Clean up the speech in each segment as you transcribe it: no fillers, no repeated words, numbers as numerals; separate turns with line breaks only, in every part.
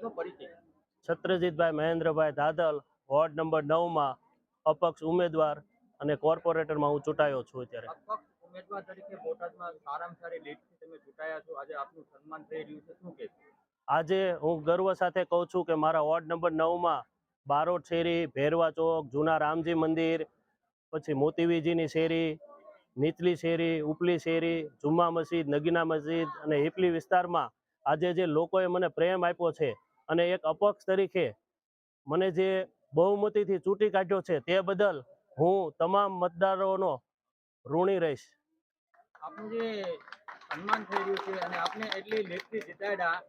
આપનો પરિચય?
છત્રજીતભાઈ મહેન્દ્રભાઈ દાદલ, ward number 9 માં અપક્ષ ઉમેદવાર અને કોર્પોરેટરમાં હું ચૂંટાયો છું. અત્યારે
અપક્ષ ઉમેદવાર તરીકે બોટાદમાં સારામાં સારી લીડથી તમે ચૂંટાયા છો. આજે આપનું સન્માન થઈ રહ્યું છે, શું કહેશો?
આજે હું ગર્વ સાથે કહું છું કે મારા વોર્ડ નંબર 9 માં બારોટ શેરી, ભેરવા ચોક, જૂના રામજી મંદિર, પછી મોતીવીજીની શેરી, નીચલી શેરી, ઉપલી શેરી, જુમ્મા મસ્જિદ, નગીના મસ્જિદ અને હિપલી વિસ્તારમાં આજે જે લોકોએ મને પ્રેમ આપ્યો છે અને એક અપક્ષ તરીકે મને જે બહુમતીથી ચૂંટી કાઢ્યો છે તે બદલ હું તમામ મતદારોનો ઋણી રહીશ.
આપનું જે સન્માન થઈ રહ્યું છે અને આપને એટલી લીડથી જીતાડ્યા,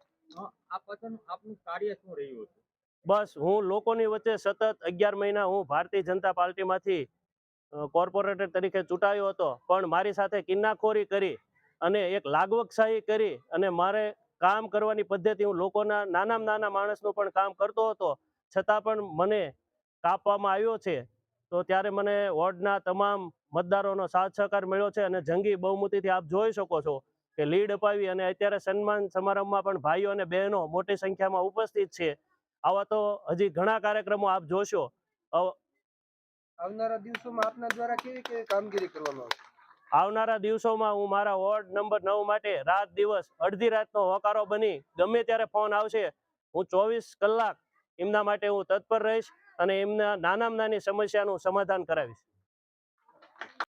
આ પાછળનું આપનું કાર્ય શું રહ્યું હતું?
બસ હું લોકોની વચ્ચે સતત 11 મહિના હું ભારતીય જનતા પાર્ટીમાંથી કોર્પોરેટર તરીકે ચૂંટાયો હતો, પણ મારી સાથે કિન્નાખોરી કરી અને એક લાગવકશાહી કરી અને મારે કામ કરવાની પદ્ધતિ, હું લોકોના નાના માણસનું પણ કામ કરતો હતો, છતાં પણ મને કાપવામાં આવ્યો છે. તો ત્યારે મને વોર્ડના તમામ મતદારોનો સાથ સહકાર મળ્યો છે અને જંગી બહુમતીથી આપ જોઈ શકો છો કે લીડ અપાવી અને અત્યારે સન્માન સમારંભમાં પણ ભાઈઓ અને બહેનો મોટી સંખ્યામાં ઉપસ્થિત છે. આવા તો હજી ઘણા કાર્યક્રમો આપ જોશો.
આવનારા દિવસોમાં આપના દ્વારા કેવી કામગીરી કરવામાં આવશે?
આવનારા દિવસોમાં હું મારા વોર્ડ નંબર 9 માટે રાત દિવસ અડધી રાતનો હોકારો બની ગમે ત્યારે ફોન આવશે, હું 24 કલાક એમના માટે હું તત્પર રહીશ અને એમના નાનામાં નાની સમસ્યાનું સમાધાન કરાવીશ.